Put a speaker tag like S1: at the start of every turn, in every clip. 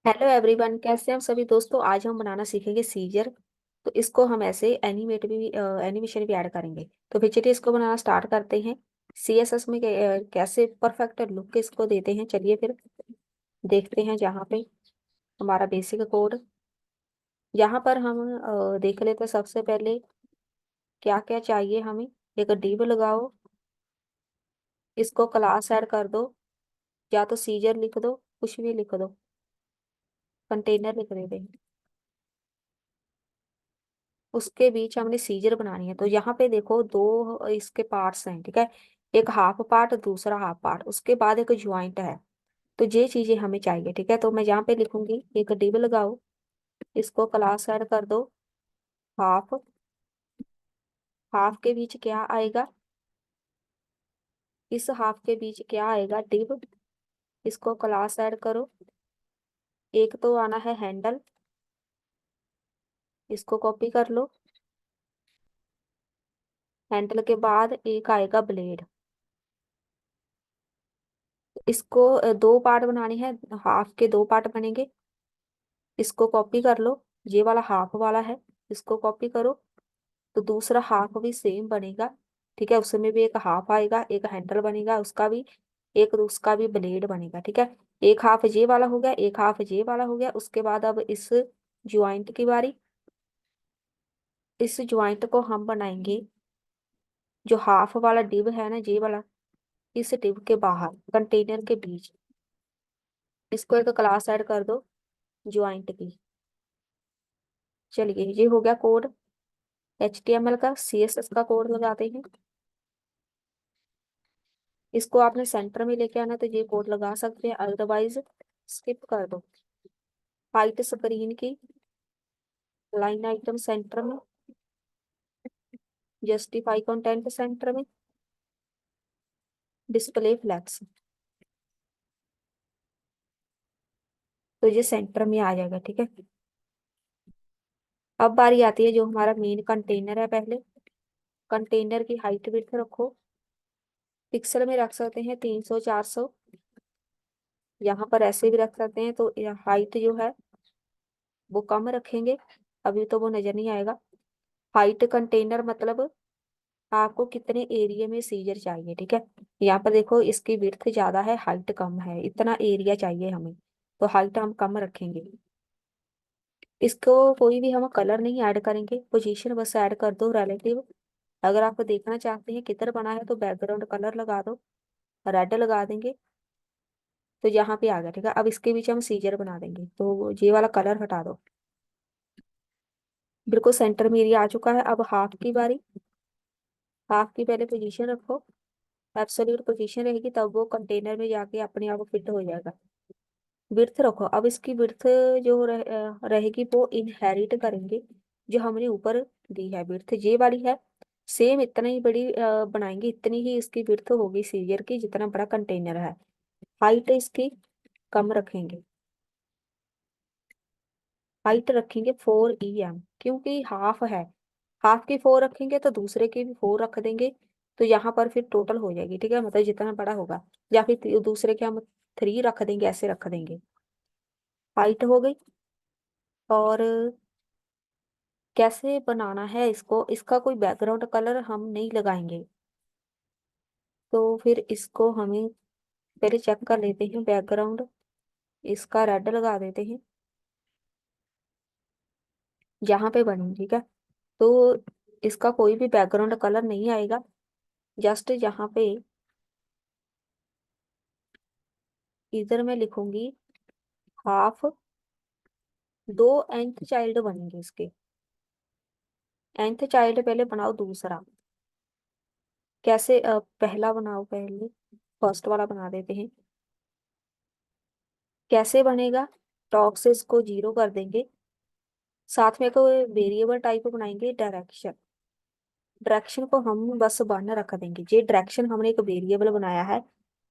S1: Hello everyone, कैसे हैं हम सभी दोस्तों। आज हम बनाना सीखेंगे सीजर। तो इसको हम ऐसे एनिमेशन भी ऐड करेंगे। तो फिर चलिए इसको बनाना स्टार्ट करते हैं। सीएसएस में कैसे परफेक्ट लुक इसको देते हैं, चलिए फिर देखते हैं। जहाँ पे हमारा बेसिक कोड, यहाँ पर हम देख लेते हैं सबसे पहले क्या क्या चाहिए हमें। एक डिव लगाओ, इसको क्लास ऐड कर दो, या तो सीजर लिख दो, कुछ भी लिख दो, कंटेनर लिख देते हैं। उसके बीच हमने सीजर बनानी है। तो यहाँ पे देखो दो इसके पार्ट्स हैं, ठीक है। एक हाफ पार्ट, दूसरा हाफ पार्ट, उसके बाद एक ज्वाइंट है। तो ये चीजें हमें चाहिए, ठीक है। तो मैं यहाँ पे लिखूंगी एक डिव लगाओ, इसको क्लास ऐड कर दो। हाफ, हाफ के बीच क्या आएगा, इस हाफ के बीच क्या आएगा, डिव। इसको क्लास ऐड करो। एक तो आना है हैंडल, इसको कॉपी कर लो। हैंडल के बाद एक आएगा ब्लेड। इसको दो पार्ट बनाने हैं, हाफ के दो पार्ट बनेंगे। इसको कॉपी कर लो, ये वाला हाफ वाला है, इसको कॉपी करो। तो दूसरा हाफ भी सेम बनेगा, ठीक है। उसमें भी एक हाफ आएगा, एक हैंडल बनेगा उसका भी, एक उसका भी ब्लेड बनेगा, ठीक है। एक हाफ ये वाला हो गया, एक हाफ ये वाला हो गया। उसके बाद अब इस ज्वाइंट की बारी। इस ज्वाइंट को हम बनाएंगे, जो हाफ वाला डिब है ना, ये वाला, इस डिब के बाहर कंटेनर के बीच। इसको एक क्लास ऐड कर दो ज्वाइंट की। चलिए ये हो गया कोड। HTML का, CSS का कोड लगाते हैं। इसको आपने सेंटर में लेके आना, तो ये कोड लगा सकते हैं, अदरवाइज स्किप कर दो। हाइट स्क्रीन की, लाइन आइटम सेंटर में, जस्टिफाई कंटेंट सेंटर में, डिस्प्ले फ्लैक्स। तो ये सेंटर में आ जाएगा, ठीक है। अब बारी आती है जो हमारा मेन कंटेनर है। पहले कंटेनर की हाइट विड्थ रखो। पिक्सल में रख सकते हैं 300 400, यहाँ पर ऐसे भी रख सकते हैं। तो हाइट जो है वो कम रखेंगे, अभी तो वो नजर नहीं आएगा। हाइट कंटेनर मतलब आपको कितने एरिया में सीजर चाहिए, ठीक है। यहाँ पर देखो इसकी विड्थ ज्यादा है, हाइट कम है, इतना एरिया चाहिए हमें, तो हाइट हम कम रखेंगे। इसको कोई भी हम कलर नहीं ऐड करेंगे, पोजीशन बस ऐड कर दो रिलेटिव। अगर आप देखना चाहते हैं किधर बना है, तो बैकग्राउंड कलर लगा दो, रेड लगा देंगे। तो यहाँ पे आ गया, ठीक है। अब इसके बीच हम सीजर बना देंगे, तो ये वाला कलर हटा दो। बिल्कुल सेंटर में एरिया आ चुका है। अब हाफ की बारी। हाफ की पहले पोजीशन रखो, एब्सोल्यूट पोजीशन रहेगी, तब वो कंटेनर में जाके अपने आप फिट हो जाएगा। विड्थ रखो। अब इसकी विड्थ जो रहेगी वो इनहेरिट करेंगे, जो हमने ऊपर दी है विड्थ ये वाली है। सेम इतना ही बड़ी बनाएंगे, इतनी ही इसकी विड्थ होगी सीजर की, जितना बड़ा कंटेनर है। हाइट इसकी कम रखेंगे, हाइट रखेंगे 4 EM, क्योंकि हाफ है। हाफ की 4 रखेंगे तो दूसरे की भी 4 रख देंगे। तो यहाँ पर फिर टोटल हो जाएगी, ठीक है, मतलब जितना बड़ा होगा। या फिर दूसरे के हम 3 रख देंगे, ऐसे रख देंगे। हाइट हो गई। और कैसे बनाना है इसको, इसका कोई बैकग्राउंड कलर हम नहीं लगाएंगे। तो फिर इसको हमें पहले चेक कर लेते हैं बैकग्राउंड। इसका रेड लगा देते हैं जहाँ पे बने, ठीक है। तो इसका कोई भी बैकग्राउंड कलर नहीं आएगा, जस्ट यहाँ पे इधर मैं लिखूंगी हाफ। दो nth चाइल्ड बनेंगे इसके। nth चाइल्ड पहले बनाओ दूसरा। कैसे पहला बनाओ पहले, फर्स्ट वाला बना देते हैं। कैसे बनेगा, टॉप से इसको 0 कर देंगे। साथ में कोई वेरिएबल टाइप बनाएंगे, डायरेक्शन। डायरेक्शन को हम बस 1 रख देंगे। ये डायरेक्शन हमने एक वेरिएबल बनाया है,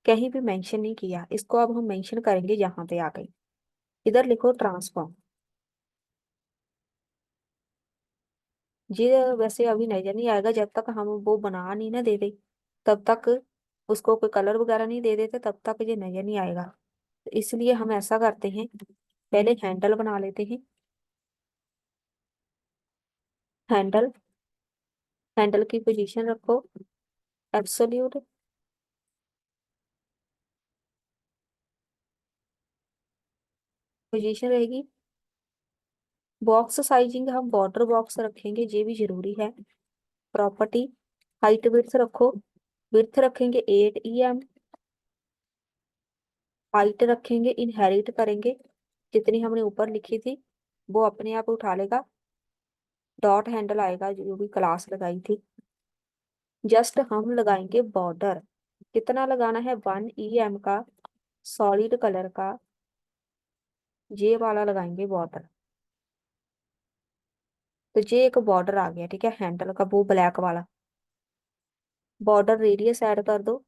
S1: कहीं भी मेंशन नहीं किया। इसको अब हम मेंशन करेंगे यहाँ पे आ गई। इधर लिखो ट्रांसफॉर्म। ये वैसे अभी नजर नहीं आएगा, जब तक हम वो बना नहीं ना दे दे, तब तक उसको कोई कलर वगैरह नहीं दे देते, तब तक ये नजर नहीं आएगा। तो इसलिए हम ऐसा करते हैं, पहले हैंडल बना लेते हैं। हैंडल, हैंडल की पोजीशन रखो एब्सोल्यूट। पोजीशन रहेगी। बॉक्स साइजिंग हम बॉर्डर बॉक्स रखेंगे, ये भी जरूरी है। प्रॉपर्टी, हाइट विड्थ रखो। विड्थ रखेंगे 8 EM। हाइट रखेंगे, इनहेरिट करेंगे जितनी हमने ऊपर लिखी थी वो अपने आप उठा लेगा। डॉट हैंडल आएगा जो भी क्लास लगाई थी। जस्ट हम लगाएंगे बॉर्डर। कितना लगाना है, 1 EM का, सॉलिड कलर का, ये वाला लगाएंगे बॉर्डर। तो ये एक बॉर्डर आ गया, ठीक है, हैंडल का, वो ब्लैक वाला। बॉर्डर रेडियस ऐड कर दो।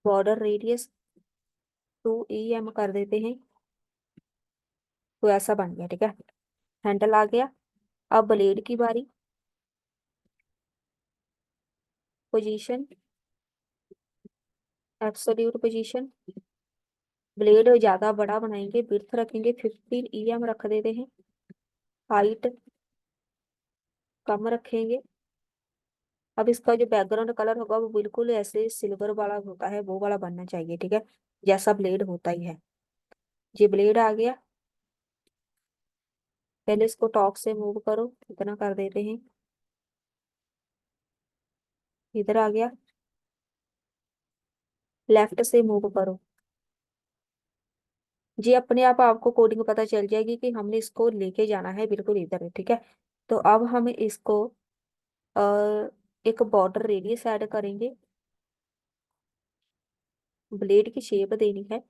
S1: बॉर्डर रेडियस 2 EM कर देते हैं। तो ऐसा बन गया, ठीक है, हैंडल आ गया। अब ब्लेड की बारी। Position, absolute position. ब्लेड ज्यादा बड़ा बनाएंगे, विड्थ रखेंगे 15 EM रख देते हैं। हाइट कम रखेंगे। अब इसका जो बैकग्राउंड कलर होगा वो बिल्कुल ऐसे सिल्वर वाला होता है, वो वाला बनना चाहिए, ठीक है, जैसा ब्लेड होता ही है। ये ब्लेड आ गया। पहले इसको टॉप से मूव करो, इतना कर देते हैं। इधर आ गया। लेफ्ट से मूव करो। जी अपने आप आपको कोडिंग पता चल जाएगी कि हमने इसको लेके जाना है बिल्कुल इधर, ठीक है। तो अब हम इसको आ, एक बॉर्डर रेडियस ऐड करेंगे। ब्लेड की शेप देनी है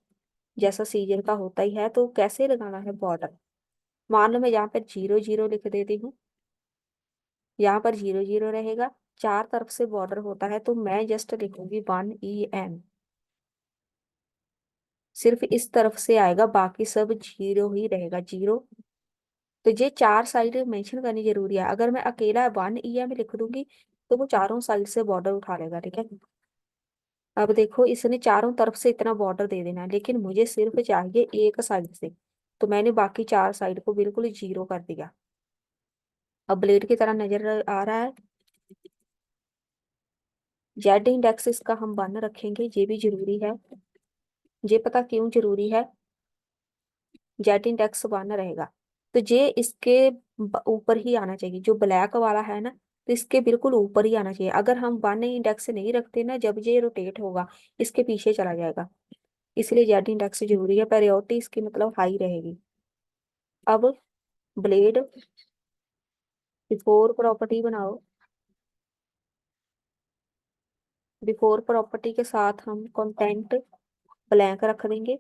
S1: जैसा सीजर का होता ही है। तो कैसे लगाना है बॉर्डर, मान लो मैं यहाँ पर 0 0 लिख देती हूँ। यहाँ पर 0 0 रहेगा। चार तरफ से बॉर्डर होता है तो मैं जस्ट लिखूंगी 1 EM। सिर्फ इस तरफ से आएगा, बाकी सब जीरो ही रहेगा, जीरो। तो ये चार साइड मेंशन करनी जरूरी है। अगर मैं अकेला 1 EM लिख दूंगी तो वो चारों साइड से बॉर्डर उठा लेगा, ठीक है। अब देखो इसने चारों तरफ से इतना बॉर्डर दे देना है, लेकिन मुझे सिर्फ चाहिए एक साइड से। तो मैंने बाकी चार साइड को बिल्कुल जीरो कर दिया। अब ब्लेड की तरह नजर आ रहा है। जेड इंडेक्स इसका हम 1 रखेंगे, ये भी जरूरी है। ये पता क्यों जरूरी है, जेड इंडेक्स 1 रहेगा तो ये इसके ऊपर ही आना चाहिए, जो ब्लैक वाला है ना, तो इसके बिल्कुल ऊपर ही आना चाहिए। अगर हम 1 इंडेक्स नहीं रखते ना, जब ये रोटेट होगा इसके पीछे चला जाएगा। इसलिए जेड इंडेक्स जरूरी है, प्रायोरिटी इसकी मतलब हाई रहेगी। अब ब्लेड बिफोर प्रॉपर्टी बनाओ। बिफोर प्रॉपर्टी के साथ हम कंटेंट ब्लैंक रख देंगे।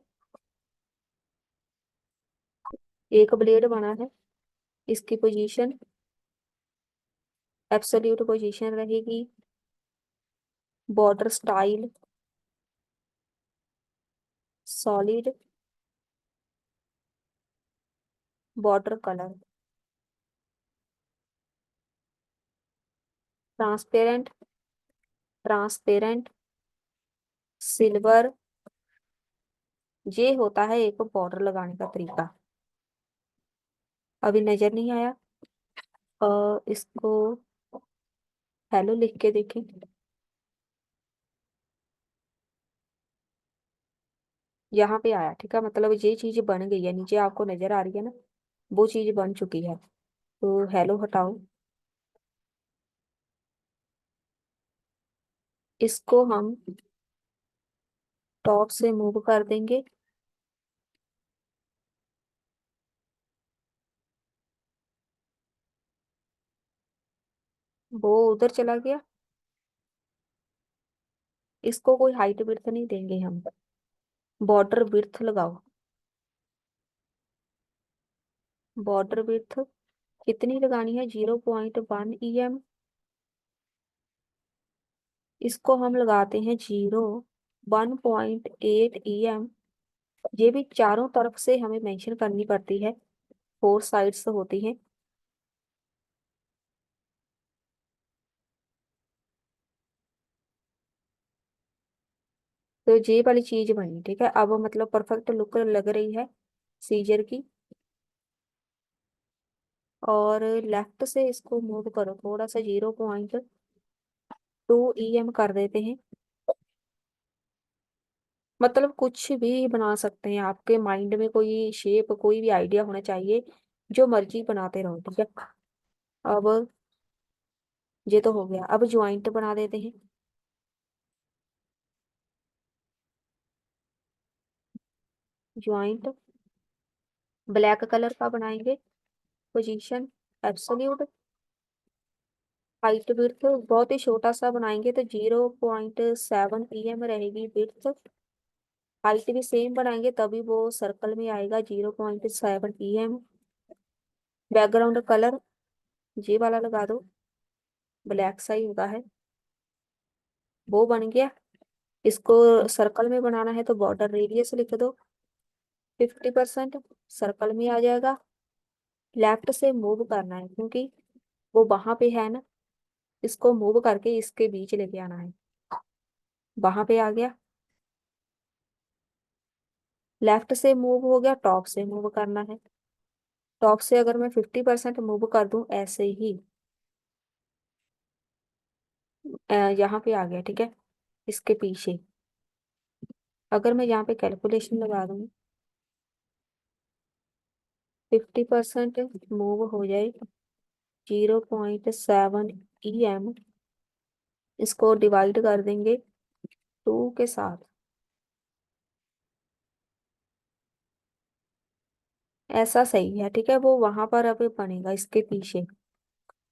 S1: एक ब्लेड बना है, इसकी पोजीशन एब्सोल्यूट पोजीशन रहेगी। Border style solid. Border colour transparent. Transparent silver. ये होता है एक बॉर्डर लगाने का तरीका। अभी नजर नहीं आया। इसको हेलो लिख के देखें। यहाँ पे आया, ठीक है, मतलब ये चीज बन गई है, नीचे आपको नजर आ रही है ना, वो चीज बन चुकी है। तो हेलो हटाओ। इसको हम टॉप से मूव कर देंगे। वो उधर चला गया। इसको कोई हाइट विड्थ नहीं देंगे हम। बॉर्डर विड्थ लगाओ। बॉर्डर विड्थ कितनी लगानी है, 0.1 EM। इसको हम लगाते हैं 1.8 EM। ये भी चारों तरफ से हमें मेंशन करनी पड़ती है, 4 साइड्स होती हैं। तो ये वाली चीज बनी, ठीक है। अब मतलब परफेक्ट लुक लग रही है सीजर की। और लेफ्ट से इसको मूव करो थोड़ा सा, 0.2 EM कर देते हैं। मतलब कुछ भी बना सकते हैं, आपके माइंड में कोई शेप, कोई भी आइडिया होना चाहिए, जो मर्जी बनाते रहो, ठीक है। अब ये तो हो गया, अब ज्वाइंट बना देते हैं। ज्वाइंट ब्लैक कलर का बनाएंगे। Position absolute. हाइट विड्थ बहुत ही छोटा सा बनाएंगे, तो 0.7 EM रहेगी विड्थ। हाइट भी सेम बनाएंगे तभी वो सर्कल में आएगा, 0.7 EM। बैकग्राउंड कलर ये वाला लगा दो, ब्लैक सा ही होता है। वो बन गया। इसको सर्कल में बनाना है तो बॉर्डर रेडियस लिख दो 50%, सर्कल में आ जाएगा। लेफ्ट से मूव करना है क्योंकि वो वहां पे है ना, इसको मूव करके इसके बीच लेके आना है। वहां पे आ गया। लेफ्ट से मूव हो गया, टॉप से मूव करना है। टॉप से अगर मैं 50% मूव कर दूं ऐसे ही, यहाँ पे आ गया, ठीक है। इसके पीछे अगर मैं यहाँ पे कैलकुलेशन लगा दूं, 50% मूव हो जाए, 0.7 EM। इसको डिवाइड कर देंगे 2 के साथ। ऐसा सही है, ठीक है। वो वहां पर अब बनेगा इसके पीछे।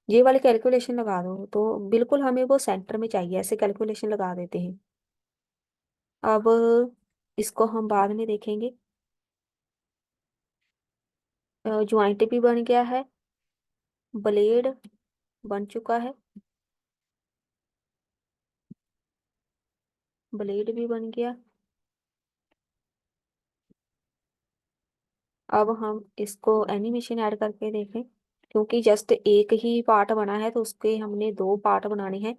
S1: ये वाली कैलकुलेशन लगा दो तो बिल्कुल हमें वो सेंटर में चाहिए, ऐसे कैलकुलेशन लगा देते हैं। अब इसको हम बाद में देखेंगे। ज्वाइंट भी बन गया है, ब्लेड बन चुका है, ब्लेड भी बन गया। अब हम इसको एनिमेशन ऐड करके देखें, क्योंकि जस्ट एक ही पार्ट बना है तो उसके हमने 2 पार्ट बनाने हैं।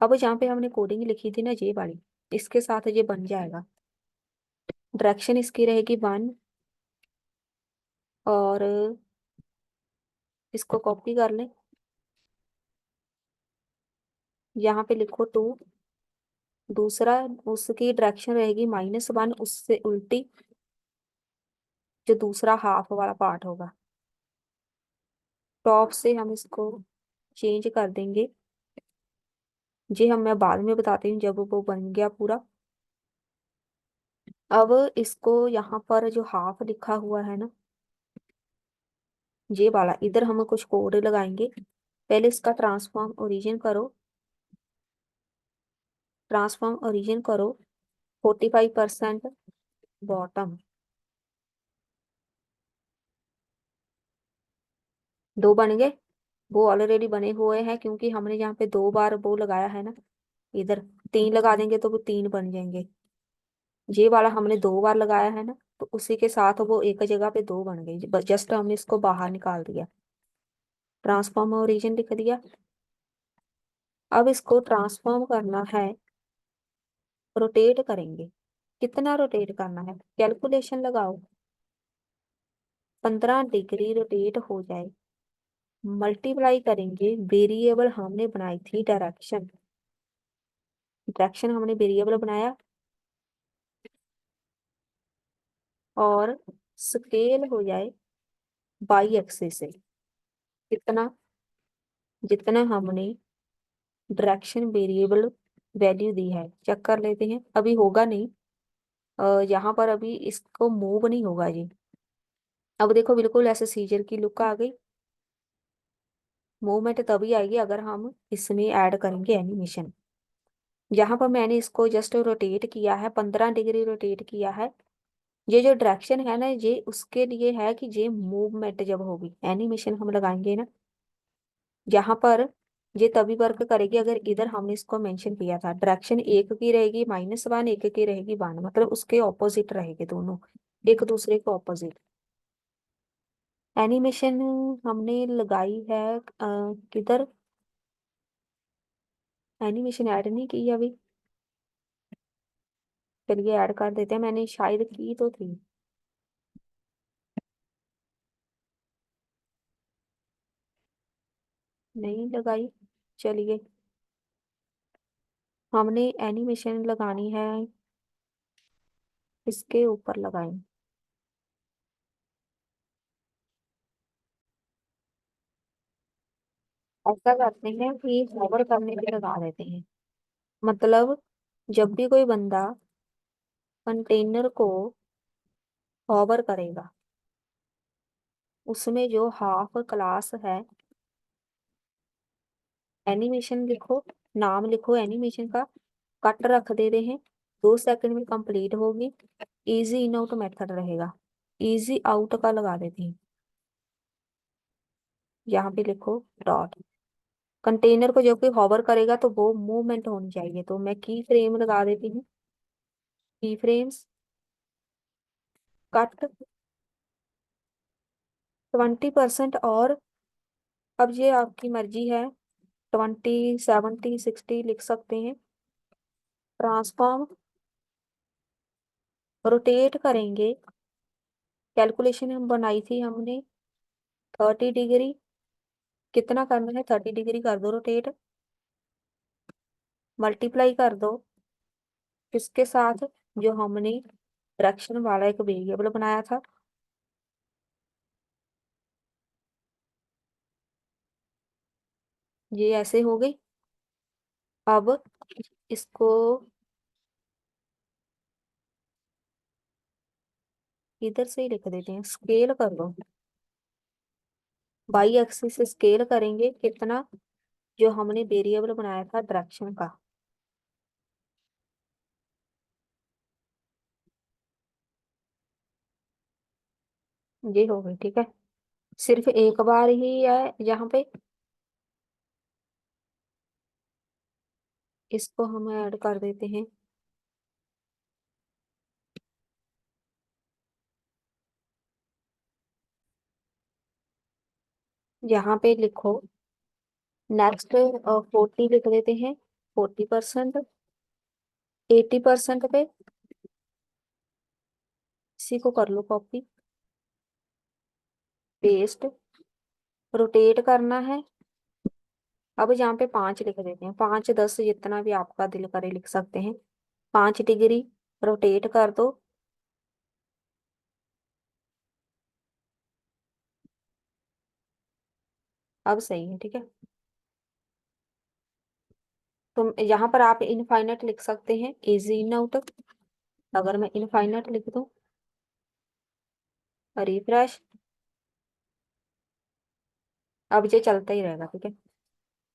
S1: अब जहाँ पे हमने कोडिंग लिखी थी ना ये वाली, इसके साथ ये बन जाएगा। डायरेक्शन इसकी रहेगी 1। और इसको कॉपी कर लें, यहाँ पे लिखो 2। दूसरा, उसकी डायरेक्शन रहेगी -1, उससे उल्टी, जो दूसरा हाफ वाला पार्ट होगा। टॉप से हम इसको चेंज कर देंगे। जी हम, मैं बाद में बताती हूँ जब वो बन गया पूरा। अब इसको यहाँ पर जो हाफ लिखा हुआ है ना, ये वाला, इधर हम कुछ कोड लगाएंगे। पहले इसका ट्रांसफॉर्म ओरिजिन करो 45% बॉटम। 2 बन गए। वो ऑलरेडी बने हुए हैं क्योंकि हमने यहाँ पे 2 बार वो लगाया है ना। इधर 3 लगा देंगे तो वो 3 बन जाएंगे। ये वाला हमने 2 बार लगाया है ना, तो उसी के साथ वो एक जगह पे 2 बन गए, जस्ट हमने इसको बाहर निकाल दिया। ट्रांसफॉर्म ओरिजिन लिख दिया। अब इसको ट्रांसफॉर्म करना है, रोटेट करेंगे। कितना रोटेट करना है, कैलकुलेशन लगाओ। 15 डिग्री रोटेट हो जाए, मल्टीप्लाई करेंगे, वेरिएबल हमने बनाई थी डायरेक्शन। डायरेक्शन हमने वेरिएबल बनाया, और स्केल हो जाए बाई एक्सिस से। कितना, जितना हमने डायरेक्शन वेरिएबल वैल्यू दी है, चेक कर लेते हैं। अभी होगा नहीं, यहाँ पर अभी इसको मूव नहीं होगा जी। अब देखो बिल्कुल ऐसे सीजर की लुक आ गई। मूवमेंट तभी आएगी अगर हम इसमें ऐड करेंगे एनिमेशन। यहाँ पर मैंने इसको जस्ट रोटेट किया है, 15 डिग्री रोटेट किया है। ये जो डायरेक्शन है ना, ये उसके लिए है कि ये मूवमेंट जब होगी, एनिमेशन हम लगाएंगे ना, यहाँ पर ये तभी वर्क करेगी अगर इधर हमने इसको मेंशन किया था। डायरेक्शन एक की रहेगी -1, एक की रहेगी 1, मतलब उसके ऑपोजिट रहेंगे दोनों, एक दूसरे के ऑपोजिट। एनिमेशन हमने लगाई है किधर, एनिमेशन ऐड नहीं की अभी। चलिए ऐड कर देते हैं, मैंने शायद की तो थी। नहीं लगाई। चलिए, हमने एनिमेशन लगानी है, इसके ऊपर लगाएं। ऐसा करते हैं कि होवर करने पे लगा देते हैं। मतलब जब भी कोई बंदा कंटेनर को होवर करेगा, उसमें जो हाफ क्लास है, एनिमेशन लिखो, नाम लिखो एनिमेशन का, कट रख देते हैं, 2 सेकंड में कंप्लीट होगी। इजी इन आउट मेथड रहेगा, इजी आउट का लगा देते हैं। यहाँ पे लिखो डॉट। कंटेनर को जब कोई होवर करेगा तो वो मूवमेंट होनी चाहिए, तो मैं की फ्रेम लगा देती हूँ। की फ्रेम्स, कट 20%। और अब ये आपकी मर्जी है, 20, 70, 60 लिख सकते हैं। ट्रांसफॉर्म, रोटेट करेंगे, कैलकुलेशन हम बनाई थी हमने 30 डिग्री। कितना करना है, 30 डिग्री कर दो रोटेट, मल्टीप्लाई कर दो किसके साथ, जो हमने डायरेक्शन वाला एक वेरिएबल बनाया था। ये ऐसे हो गई। अब इसको इधर से ही लिख देते हैं, स्केल कर दो। बाई एक्सिस से स्केल करेंगे कितना, जो हमने वेरिएबल बनाया था डायरेक्शन का। ये हो गई, ठीक है। सिर्फ एक बार ही है यहाँ पे, इसको हम ऐड कर देते हैं। यहाँ पे लिखो नेक्स्ट, 40 लिख देते हैं। 40%, 80% पे, इसी को कर लो कॉपी पेस्ट, रोटेट करना है। अब यहाँ पे 5 लिख देते हैं, 5, 10 जितना भी आपका दिल करे लिख सकते हैं। 5 डिग्री रोटेट कर दो। अब सही है, ठीक है। तो यहाँ पर आप इनफाइनाइट लिख सकते हैं, इजी इन आउट। अगर मैं इनफाइनाइट लिख दूं, रिफ्रेश, अब ये चलता ही रहेगा, ठीक है।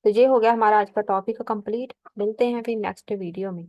S1: तो ये हो गया हमारा आज का टॉपिक कंप्लीट। मिलते हैं फिर नेक्स्ट वीडियो में।